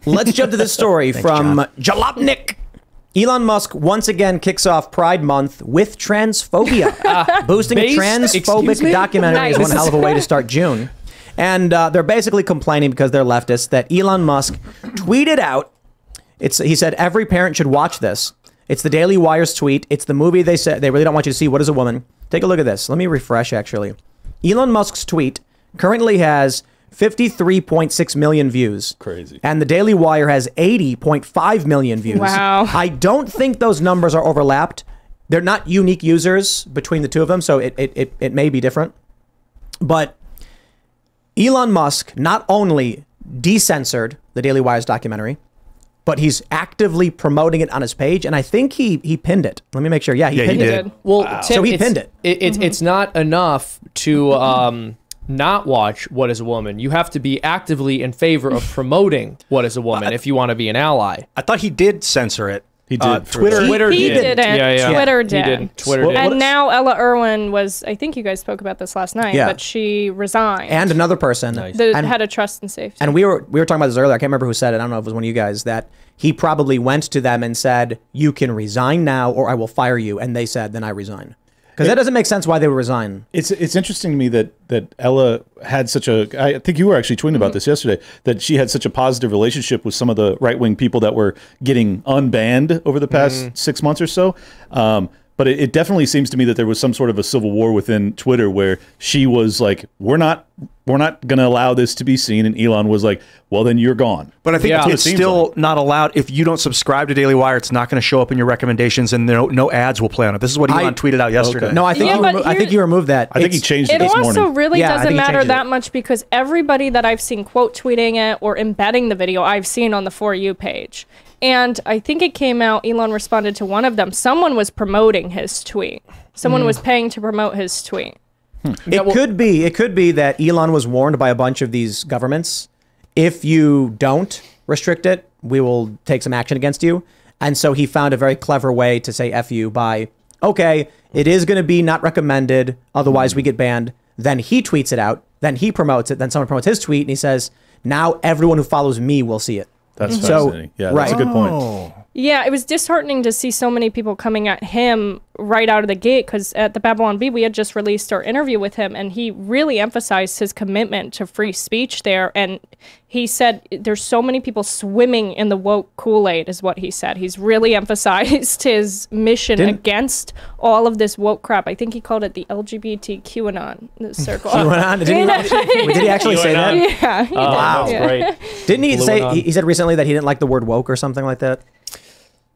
Let's jump to this story from Jalopnik. Elon Musk once again kicks off Pride Month with transphobia. Boosting a transphobic documentary is one hell of a way to start June. And they're basically complaining because they're leftists that Elon Musk tweeted out, he said, every parent should watch this. It's the Daily Wire's tweet. It's the movie they said they really don't want you to see. What is a woman? Take a look at this. Let me refresh, actually. Elon Musk's tweet currently has 53.6 million views. Crazy. And the Daily Wire has 80.5 million views. Wow. I don't think those numbers are overlapped. They're not unique users between the two of them, so it may be different. But Elon Musk not only decensored the Daily Wire's documentary, but he's actively promoting it on his page, and I think he pinned it. Let me make sure. Yeah, he pinned it. Well, Tim, so he pinned it. It's not enough to not watch What is a Woman. You have to be actively in favor of promoting What is a Woman if you want to be an ally. I thought he did censor it. He did. Twitter He did. didn't. Yeah. Twitter did. He did. Twitter did. And now Ella Irwin was, I think you guys spoke about this last night, Yeah. but she resigned. And another person. The head of trust and safety. And we were talking about this earlier. I can't remember who said it. I don't know if it was one of you guys, that he probably went to them and said, you can resign now or I will fire you. And they said, then I resign. Because that doesn't make sense why they would resign. It's interesting to me that Ella had such a, I think you were actually tweeting about this yesterday, that she had such a positive relationship with some of the right-wing people that were getting unbanned over the past 6 months or so. But it definitely seems to me that there was some sort of a civil war within Twitter where she was like, we're not going to allow this to be seen. And Elon was like, well, then you're gone. But I think it's still not allowed. If you don't subscribe to Daily Wire, it's not going to show up in your recommendations and no ads will play on it. This is what Elon tweeted out yesterday. No, I think you removed that. I think he changed it this morning. It also really Yeah, I doesn't think he matter changed that it. much because everybody that I've seen quote tweeting it or embedding the video, I've seen on the For You page. And I think it came out, Elon responded to one of them. Someone was promoting his tweet. Someone was paying to promote his tweet. It could be that Elon was warned by a bunch of these governments, if you don't restrict it, we will take some action against you. And so he found a very clever way to say F you by, okay, it is going to be not recommended, otherwise we get banned. Then he tweets it out, then he promotes it, then someone promotes his tweet, and he says, now everyone who follows me will see it. That's fascinating. Yeah, that's a good point. Yeah, it was disheartening to see so many people coming at him right out of the gate because at the Babylon Bee, we had just released our interview with him and he really emphasized his commitment to free speech there. And he said there's so many people swimming in the woke Kool-Aid is what he said. He's really emphasized his mission against all of this woke crap. I think he called it the LGBT QAnon circle. QAnon? Did he actually say that? Yeah. Wow. That's great. Didn't he say, he said recently that he didn't like the word woke or something like that?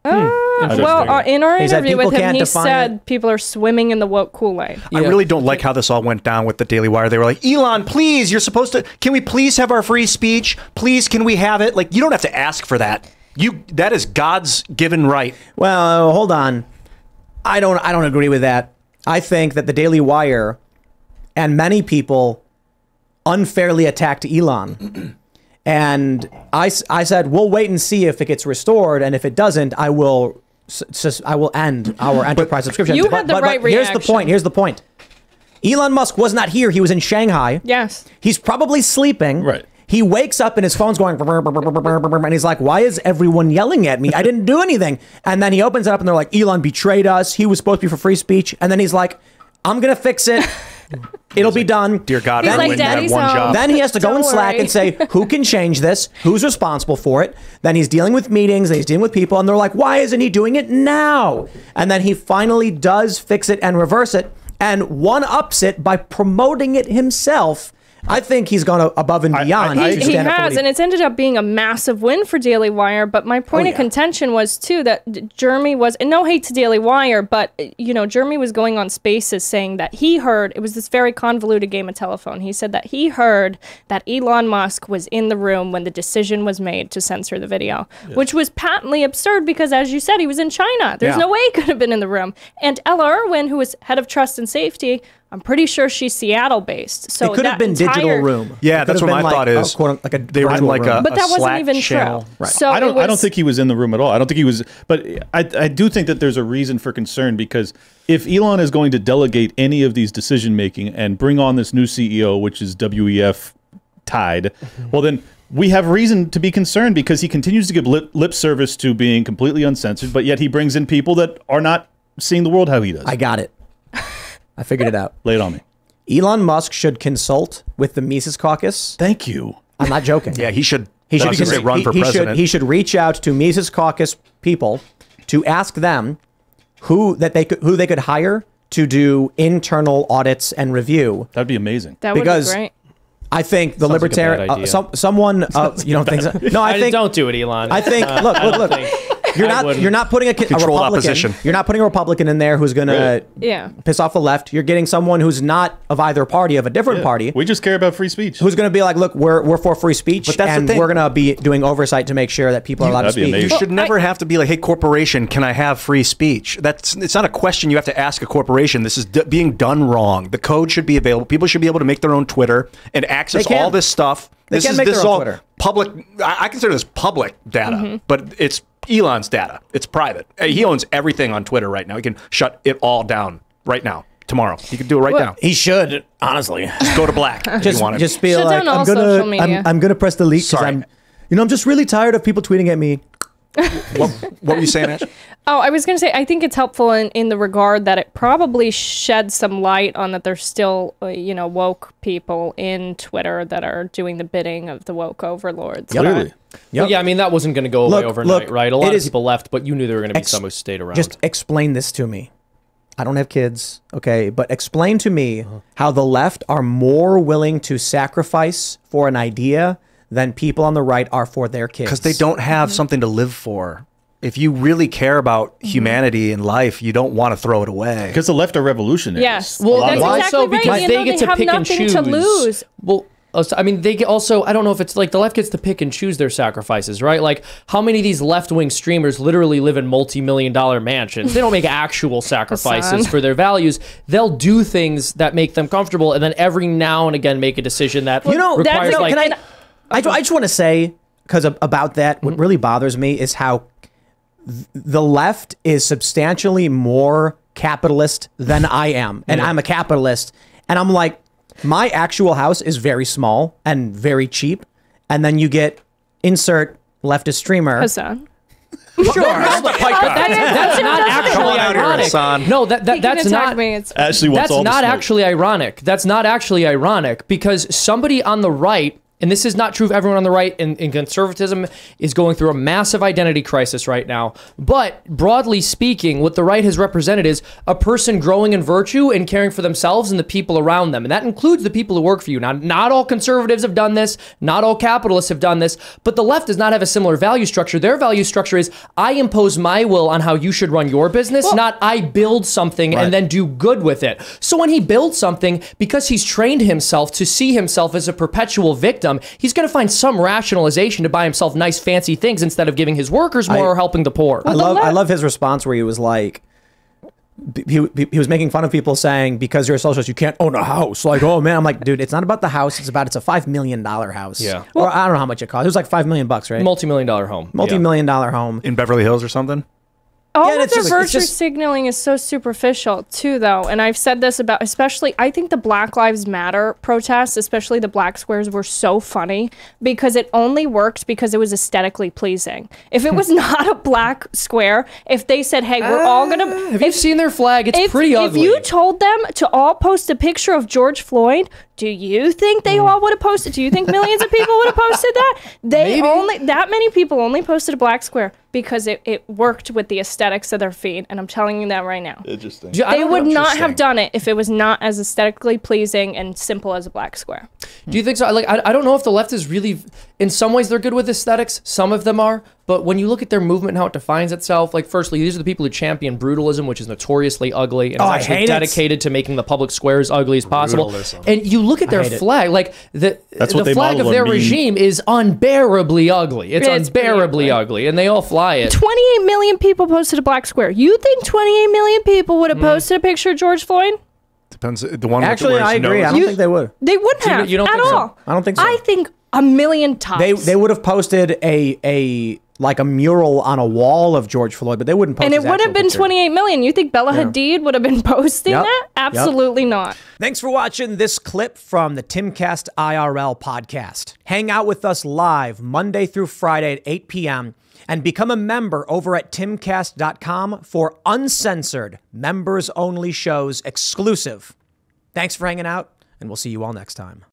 Well, in our He said interview with people him, can't he define said people are swimming in the woke Kool-Aid. I really don't like how this all went down with the Daily Wire. They were like, Elon, please, you're supposed to, can we please have our free speech? Please, can we have it? Like, you don't have to ask for that. That is God's given right. Well, hold on. I don't agree with that. I think that the Daily Wire and many people unfairly attacked Elon. And I said, we'll wait and see if it gets restored. And if it doesn't, I will end our enterprise subscription. You had the right reaction. Here's the point. Elon Musk was not here. He was in Shanghai. Yes. He's probably sleeping. Right. He wakes up and his phone's going, brr, brr, brr, brr, brr, brr, and he's like, why is everyone yelling at me? I didn't do anything. And then he opens it up and they're like, Elon betrayed us. He was supposed to be for free speech. And then he's like, I'm going to fix it. It'll be done. Dear God, He's I like, win that Daddy's one home. job. Then he has to go in Slack and say, who can change this? Who's responsible for it? Then he's dealing with meetings, and he's dealing with people, and they're like, why isn't he doing it now? And then he finally does fix it and reverse it, and one-ups it by promoting it himself. I think he's gone above and beyond. He has, and it's ended up being a massive win for Daily Wire. But my point of contention was, too, that Jeremy was, and no hate to Daily Wire, but, you know, Jeremy was going on Spaces saying that he heard, it was this very convoluted game of telephone. He said that he heard that Elon Musk was in the room when the decision was made to censor the video, which was patently absurd because, as you said, he was in China. There's no way he could have been in the room. And Ella Irwin, who was head of trust and safety, I'm pretty sure she's Seattle-based. So it could have been digital room. Yeah, that's what my thought is. They were in like a but that wasn't Slack even channel. true. Right. So I don't think he was in the room at all. I don't think he was, but I do think that there's a reason for concern because if Elon is going to delegate any of these decision making and bring on this new CEO, which is WEF tied, well then we have reason to be concerned because he continues to give lip service to being completely uncensored, but yet he brings in people that are not seeing the world how he does. I got it. I figured it out. Lay it on me. Elon Musk should consult with the Mises Caucus. Thank you. I'm not joking. Yeah, he should. He should run for president. He should reach out to Mises Caucus people to ask them who they could hire to do internal audits and review. That'd be amazing. That would be great. I think the Sounds like a bad libertarian, idea. someone, you don't think so? No, I think don't do it, Elon. I think look. You're not putting a Controlled Republican. opposition. You're not putting a Republican in there who's gonna piss off the left. You're getting someone who's not of either party, of a different party. We just care about free speech. Who's gonna be like, look, we're for free speech, But that's the and thing. we're gonna be doing oversight to make sure that people are allowed to That'd be speak. amazing. You should never have to be like, hey, corporation, can I have free speech? It's not a question you have to ask a corporation. This is being done wrong. The code should be available. People should be able to make their own Twitter and access They can. all this stuff. They can make this their is own all Twitter. public. I consider this public data, but it's Elon's data. It's private. He owns everything on Twitter right now. He can shut it all down right now, tomorrow. He can do it right now. He should honestly Just go to black. if you want it. just be Shut like, down all social media. I'm gonna press delete because Sorry. I'm just really tired of people tweeting at me. What were you saying, Ash? Oh, I was going to say, I think it's helpful in the regard that it probably sheds some light on that there's still, woke people in Twitter that are doing the bidding of the woke overlords. Clearly. Well, yeah, I mean, that wasn't going to go away overnight, right? A lot it of is- people left, but you knew there were going to be some who stayed around. Just explain this to me. I don't have kids, okay? But explain to me how the left are more willing to sacrifice for an idea than people on the right are for their kids. Because they don't have something to live for. If you really care about humanity and life, you don't want to throw it away. Because the left are revolutionaries. Yes. Well, that's why exactly so? right. Because Even they though get to have pick and nothing choose. to lose. Well, I mean, they get also, I don't know if it's like the left gets to pick and choose their sacrifices, right? Like, how many of these left-wing streamers literally live in multi-million-dollar mansions? They don't make actual sacrifices for their values. They'll do things that make them comfortable, and then every now and again make a decision that requires, like... I just want to say, because about that, what really bothers me is how the left is substantially more capitalist than I am. And I'm a capitalist. And I'm like, my actual house is very small and very cheap. And then you get insert leftist streamer. Hassan. Sure. That's not actually ironic. No, that's not. Ashley wants That's all the not smoke. actually ironic. That's not actually ironic because somebody on the right, and this is not true of everyone on the right, and conservatism is going through a massive identity crisis right now. But broadly speaking, what the right has represented is a person growing in virtue and caring for themselves and the people around them. And that includes the people who work for you. Now, not all conservatives have done this. Not all capitalists have done this. But the left does not have a similar value structure. Their value structure is I impose my will on how you should run your business, not I build something and then do good with it. So when he builds something, because he's trained himself to see himself as a perpetual victim, he's going to find some rationalization to buy himself nice fancy things instead of giving his workers more or helping the poor. I love his response where he was like, he was making fun of people saying, because you're a socialist, you can't own a house. Like, oh man, I'm like, dude, it's not about the house. It's a $5 million house. Yeah. Or I don't know how much it cost. It was like $5 million, right? Multi-million-dollar home. Multi-million-dollar home. In Beverly Hills or something? All Yeah, of it's their just- it's virtue just- signaling is so superficial too, though. And I've said this about, especially, I think the Black Lives Matter protests, especially the black squares, were so funny because it only worked because it was aesthetically pleasing. If it was not a black square, if they said, hey, we're all gonna... Have you seen their flag? It's pretty ugly. If you told them to all post a picture of George Floyd, do you think they all would have posted? Do you think millions of people would have posted that? That many people only posted a black square because it worked with the aesthetics of their feed, and I'm telling you that right now. Interesting. They would not have done it if it was not as aesthetically pleasing and simple as a black square. Do you think so? Like, I don't know if the left is really, in some ways they're good with aesthetics. Some of them are. But when you look at their movement and how it defines itself, like, firstly, these are the people who champion brutalism, which is notoriously ugly, and is actually dedicated to making the public square as ugly as possible. And you look at their flag, like, the flag of their regime is unbearably ugly. It's unbearably ugly, and they all fly it. 28 million people posted a black square. You think 28 million people would have posted a picture of George Floyd? Depends. The one Actually, with the I agree. I don't think they would. They wouldn't have you don't at think so? all. I don't think so. I think a million times. They would have posted a like a mural on a wall of George Floyd, but they wouldn't post And it would have been picture. 28 million. You think Bella Hadid would have been posting Yep. that? Absolutely not. Thanks for watching this clip from the Timcast IRL podcast. Hang out with us live Monday through Friday at 8 p.m. and become a member over at timcast.com for uncensored, members-only shows exclusive. Thanks for hanging out, and we'll see you all next time.